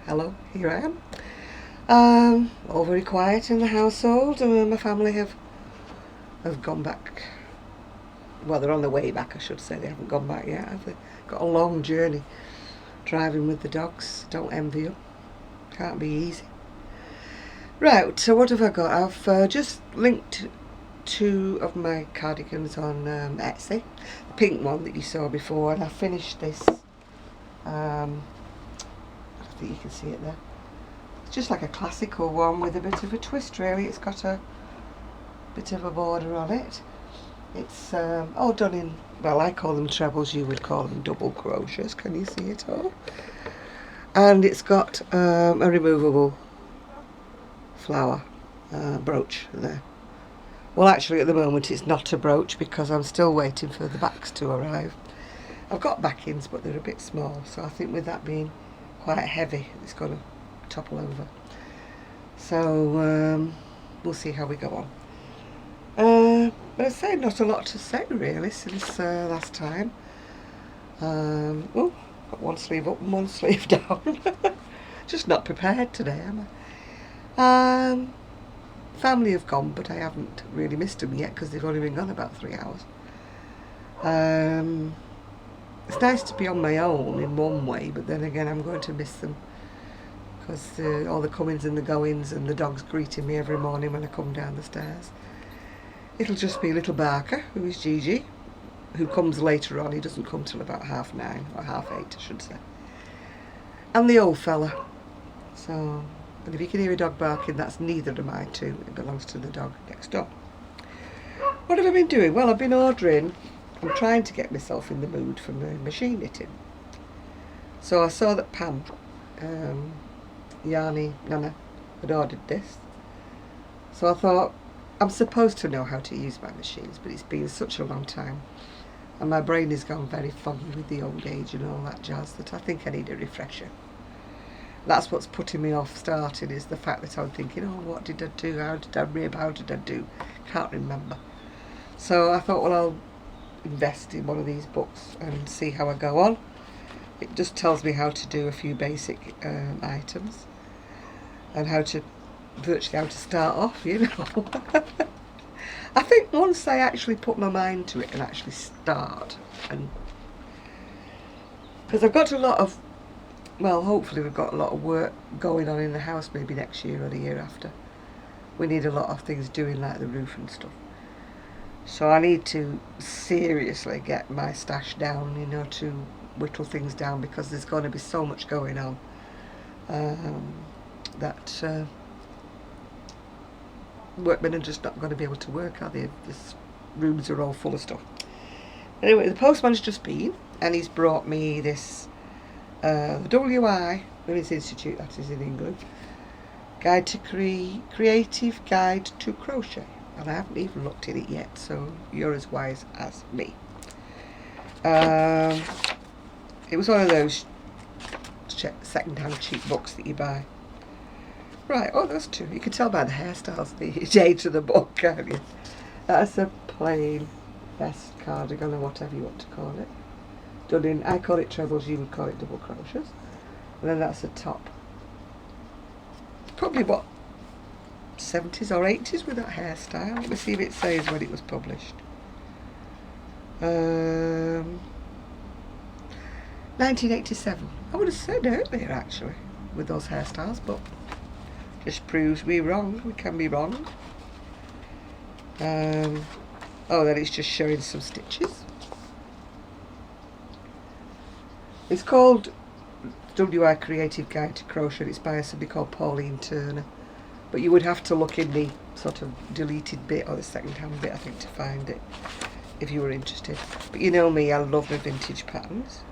Hello, here I am. All very quiet in the household. My family have gone back. Well, they're on their way back, I should say. They haven't gone back yet, have they? Got a long journey driving with the dogs. Don't envy them. Can't be easy. Right, so what have I got? I've just linked two of my cardigans on Etsy. The pink one that you saw before, and I finished this. I think you can see it there. It's just like a classical one with a bit of a twist, really. It's got a bit of a border on it. It's all done in, well, I call them trebles, you would call them double crochets. Can you see it all? And it's got a removable flower brooch there. Well, actually at the moment it's not a brooch because I'm still waiting for the backs to arrive. I've got backings, but they're a bit small, so I think with that being quite heavy, it's going to topple over. So we'll see how we go on. But I say not a lot to say really since last time. Oh, got one sleeve up and one sleeve down. Just not prepared today, am I? Family have gone, but I haven't really missed them yet because they've only been gone about 3 hours. It's nice to be on my own in one way, but then again I'm going to miss them because all the comings and the goings and the dogs greeting me every morning when I come down the stairs. It'll just be little Barker, who is Gigi, who comes later on. He doesn't come till about 9:30 or 8:30, I should say. And the old fella. So, and if you can hear a dog barking, that's neither of my two. It belongs to the dog next door. What have I been doing? Well, I've been ordering. I'm trying to get myself in the mood for my machine knitting. So I saw that Pam, Yanni, Nana, had ordered this. So I thought, I'm supposed to know how to use my machines, but it's been such a long time. And my brain has gone very foggy with the old age and all that jazz that I think I need a refresher. That's what's putting me off starting, is the fact that I'm thinking, oh, what did I do? How did I rib? How did I do? Can't remember. So I thought, well, I'll invest in one of these books and see how I go on. It just tells me how to do a few basic items and virtually how to start off, you know. I think once I actually put my mind to it and actually start, and because I've got a lot of, well, hopefully we've got a lot of work going on in the house maybe next year or the year after. We need a lot of things doing, like the roof and stuff. So I need to seriously get my stash down, you know, to whittle things down, because there's going to be so much going on that workmen are just not going to be able to work, are they? The rooms are all full of stuff. Anyway, the postman's just been, and he's brought me this, the WI, Women's Institute, that is in England, Guide to Creative Guide to Crochet. And I haven't even looked at it yet, so you're as wise as me. It was one of those second-hand cheap books that you buy. Right, oh, there's two. You can tell by the hairstyles the age of the book, can't you? That's a plain vest, cardigan, or whatever you want to call it. Done in, I call it trebles, you would call it double crochets. And then that's a top. Probably what, 70s or 80s with that hairstyle. Let me see if it says when it was published. 1987. I would have said earlier actually with those hairstyles, but just proves we wrong. We can be wrong. Oh, then it's just showing some stitches. It's called WI Creative Guide to Crochet. It's by somebody called Pauline Turner. But you would have to look in the sort of deleted bit or the second-hand bit, I think, to find it, if you were interested. But you know me, I love my vintage patterns.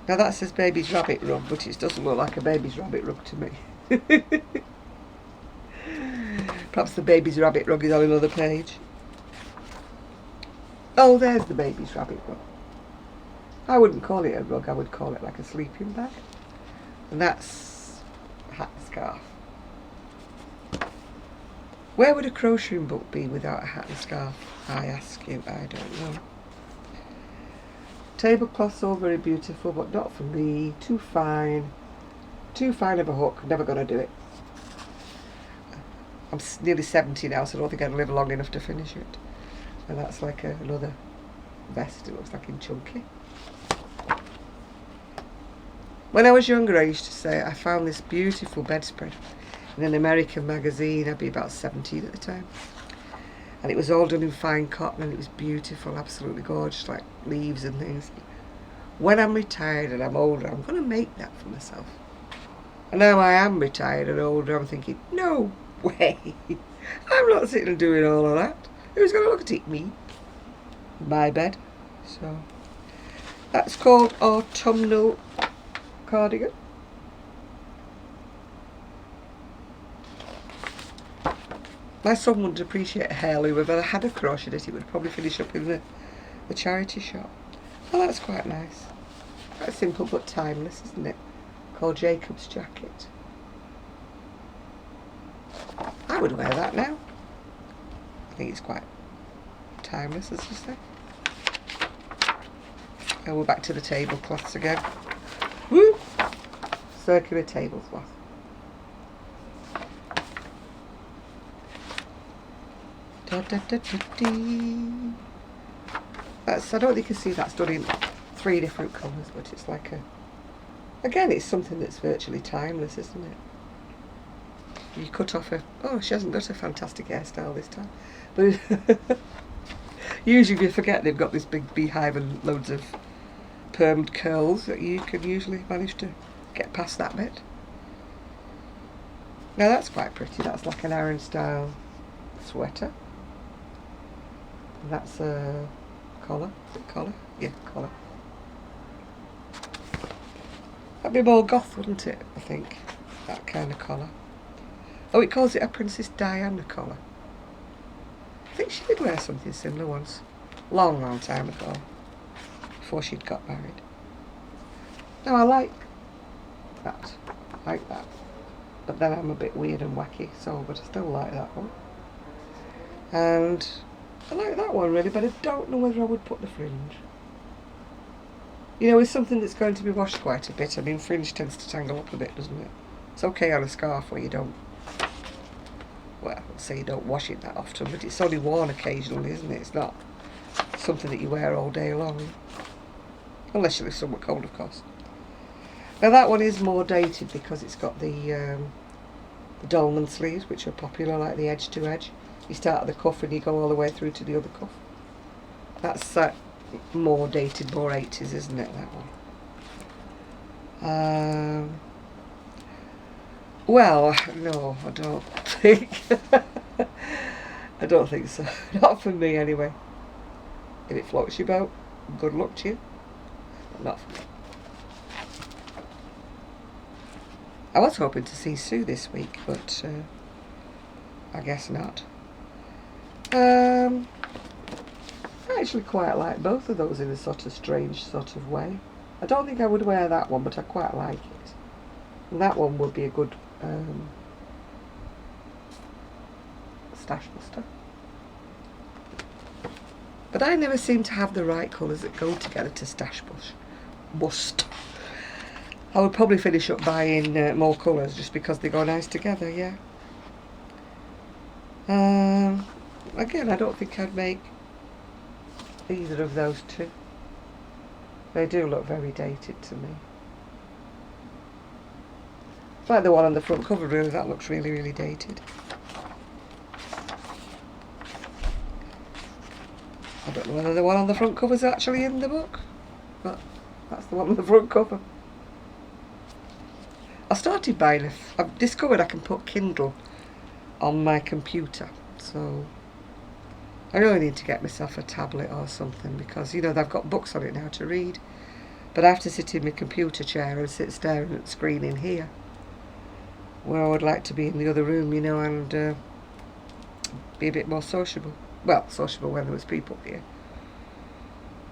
Now that says baby's rabbit rug, but it doesn't look like a baby's rabbit rug to me. Perhaps the baby's rabbit rug is on another page. Oh, there's the baby's rabbit rug. I wouldn't call it a rug, I would call it like a sleeping bag. And that's a hat and scarf. Where would a crocheting book be without a hat and scarf? I ask you, I don't know. Tablecloths all very beautiful, but not for me. Too fine. Too fine of a hook, never going to do it. I'm nearly 70 now, so I don't think I'd live long enough to finish it. And that's like another vest, it looks like in chunky. When I was younger, I used to say I found this beautiful bedspread in an American magazine. I'd be about 17 at the time. And it was all done in fine cotton and it was beautiful, absolutely gorgeous, like leaves and things. When I'm retired and I'm older, I'm going to make that for myself. And now I am retired and older, I'm thinking, no way. I'm not sitting and doing all of that. Who's going to look at it? Me. My bed. So, that's called Autumnal Cardigan. My son wouldn't appreciate a hair loom. If I had a crush in it, it would probably finish up in the charity shop. Oh, that's quite nice. Quite simple but timeless, isn't it? Called Jacob's jacket. I would wear that now. I think it's quite timeless, as you say. And we're back to the tablecloths again. Woo! Circular tablecloth. Da, da, da, da, dee. That's, I don't think you can see that's done in 3 different colours, but it's like a... Again, it's something that's virtually timeless, isn't it? You cut off a... Oh, she hasn't got a fantastic hairstyle this time. But usually you forget they've got this big beehive and loads of permed curls that you can usually manage to get past that bit. Now that's quite pretty. That's like an Aran style sweater. And that's a collar. Is it collar? Yeah, collar. That'd be more goth, wouldn't it? I think. That kind of collar. Oh, it calls it a Princess Diana collar. I think she did wear something similar once. Long, long time ago. Before she'd got married. No, I like that. I like that. But then I'm a bit weird and wacky, so, but I still like that one. And I like that one really, but I don't know whether I would put the fringe. You know, with something that's going to be washed quite a bit, I mean, fringe tends to tangle up a bit, doesn't it? It's okay on a scarf where you don't, well, let's say you don't wash it that often, but it's only worn occasionally, isn't it? It's not something that you wear all day long. Unless you live somewhere cold, of course. Now that one is more dated because it's got the dolman sleeves, which are popular, like the edge to edge. You start at the cuff and you go all the way through to the other cuff. That's more dated, more 80s, isn't it, that one? Well, no, I don't think. I don't think so. Not for me, anyway. If it floats your boat, good luck to you. But not for me. I was hoping to see Sue this week, but I guess not. I actually quite like both of those in a sort of strange sort of way. I don't think I would wear that one, but I quite like it. And that one would be a good stash buster. But I never seem to have the right colours that go together to stash bust. I would probably finish up buying more colours just because they go nice together, yeah. Again, I don't think I'd make either of those two. They do look very dated to me. It's like the one on the front cover, really, that looks really, really dated. I don't know whether the one on the front cover is actually in the book, but that's the one on the front cover. I started buying I've discovered I can put Kindle on my computer, so I really need to get myself a tablet or something because, you know, they've got books on it now to read, but I have to sit in my computer chair and sit staring at the screen in here, where I would like to be in the other room, you know, and be a bit more sociable. Well, sociable when there was people here.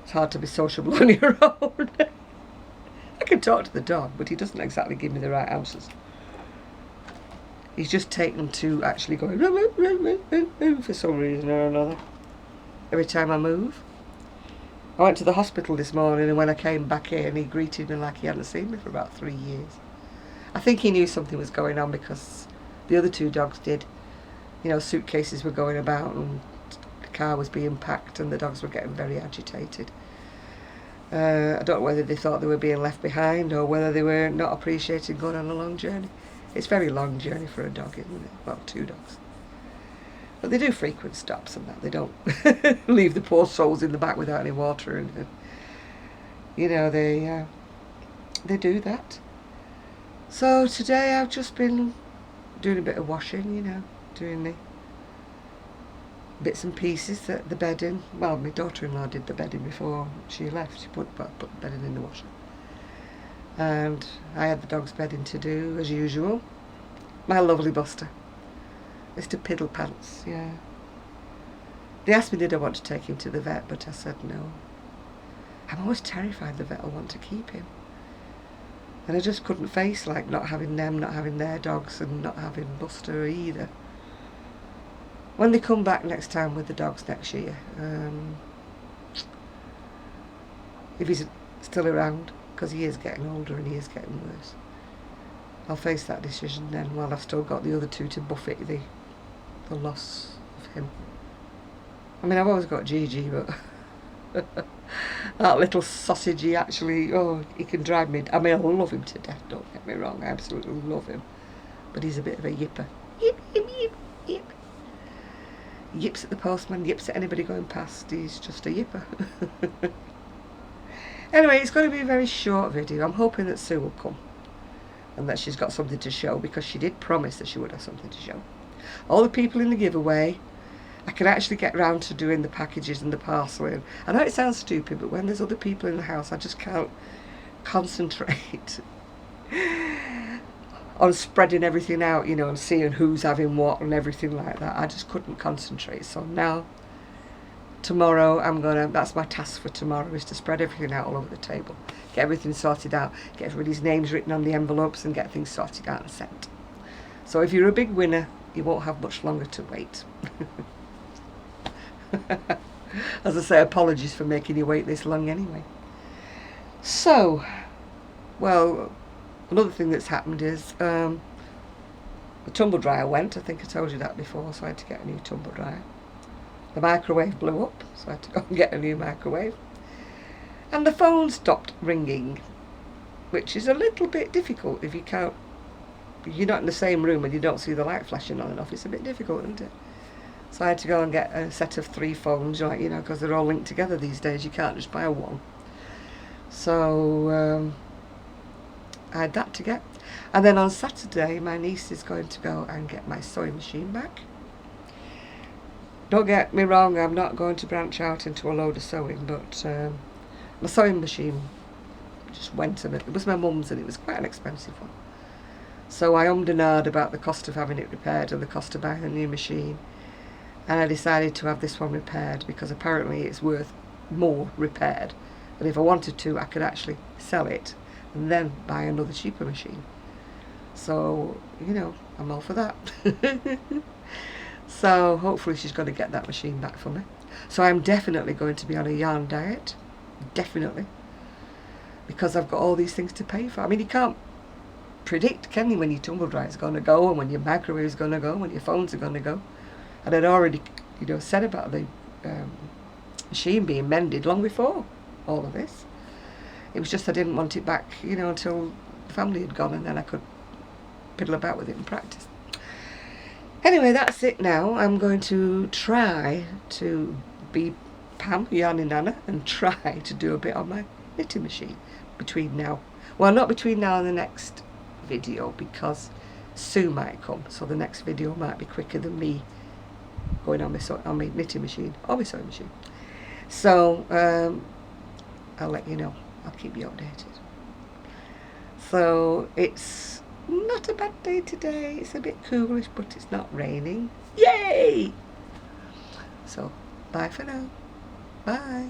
It's hard to be sociable on your own. I can talk to the dog, but he doesn't exactly give me the right answers. He's just taken to actually going for some reason or another every time I move. I went to the hospital this morning, and when I came back in, he greeted me like he hadn't seen me for about 3 years. I think he knew something was going on because the other two dogs did. You know, suitcases were going about and the car was being packed and the dogs were getting very agitated. I don't know whether they thought they were being left behind or whether they were not appreciating going on a long journey. It's a very long journey for a dog, isn't it? Well, two dogs. But they do frequent stops and that. They don't leave the poor souls in the back without any water. And you know, they do that. So today I've just been doing a bit of washing, you know, doing the bits and pieces, the bedding. Well, my daughter-in-law did the bedding before she left. She put the bedding in the washer. And I had the dog's bedding to do, as usual. My lovely Buster. Mr. Piddlepants, yeah. They asked me did I want to take him to the vet, but I said no. I'm always terrified the vet will want to keep him. And I just couldn't face like not having them, not having their dogs, and not having Buster either. When they come back next time with the dogs next year, if he's still around, because he is getting older and he is getting worse, I'll face that decision then while I've still got the other two to buffet the loss of him. I mean, I've always got Gigi, but that little sausage, he actually, he can drive me. I mean, I love him to death, don't get me wrong, I absolutely love him. But he's a bit of a yipper. Yip, yip, yip, yip. Yips at the postman, yips at anybody going past. He's just a yipper. Anyway, it's going to be a very short video. I'm hoping that Sue will come and that she's got something to show, because she did promise that she would have something to show. All the people in the giveaway, I can actually get round to doing the packages and the parceling. I know it sounds stupid, but when there's other people in the house, I just can't concentrate on spreading everything out, you know, and seeing who's having what and everything like that. I just couldn't concentrate. So now, tomorrow, that's my task for tomorrow, is to spread everything out all over the table. Get everything sorted out, get everybody's names written on the envelopes and get things sorted out and sent. So if you're a big winner, you won't have much longer to wait. As I say, apologies for making you wait this long anyway. So, well, another thing that's happened is the tumble dryer went. I think I told you that before, so I had to get a new tumble dryer. The microwave blew up, so I had to go and get a new microwave. And the phone stopped ringing, which is a little bit difficult if you're not in the same room and you don't see the light flashing on and off. It's a bit difficult, isn't it? So I had to go and get a set of 3 phones, like, you know, because they're all linked together these days. You can't just buy one. So I had that to get. And then on Saturday, my niece is going to go and get my sewing machine back. Don't get me wrong, I'm not going to branch out into a load of sewing, but my sewing machine just went, and it was my mum's and it was quite an expensive one. So I ummed and ahed about the cost of having it repaired and the cost of buying a new machine. And I decided to have this one repaired because apparently it's worth more repaired. And if I wanted to, I could actually sell it and then buy another cheaper machine. So, you know, I'm all for that. So hopefully she's going to get that machine back for me. So I'm definitely going to be on a yarn diet. Definitely. Because I've got all these things to pay for. I mean, you can't predict, can you, when your tumble dryer is going to go and when your microwave is going to go, when your phones are going to go. And I'd already, you know, said about the machine being mended long before all of this. It was just I didn't want it back, you know, until the family had gone, and then I could piddle about with it and practice. Anyway, that's it now. I'm going to try to be Pam, Yarny Nana, and try to do a bit on my knitting machine between now. Well, not between now and the next video, because Sue might come, so the next video might be quicker than me going on my knitting machine or my sewing machine. So I'll let you know. I'll keep you updated. So it's not a bad day today. It's a bit coolish, but it's not raining. Yay! So bye for now. Bye.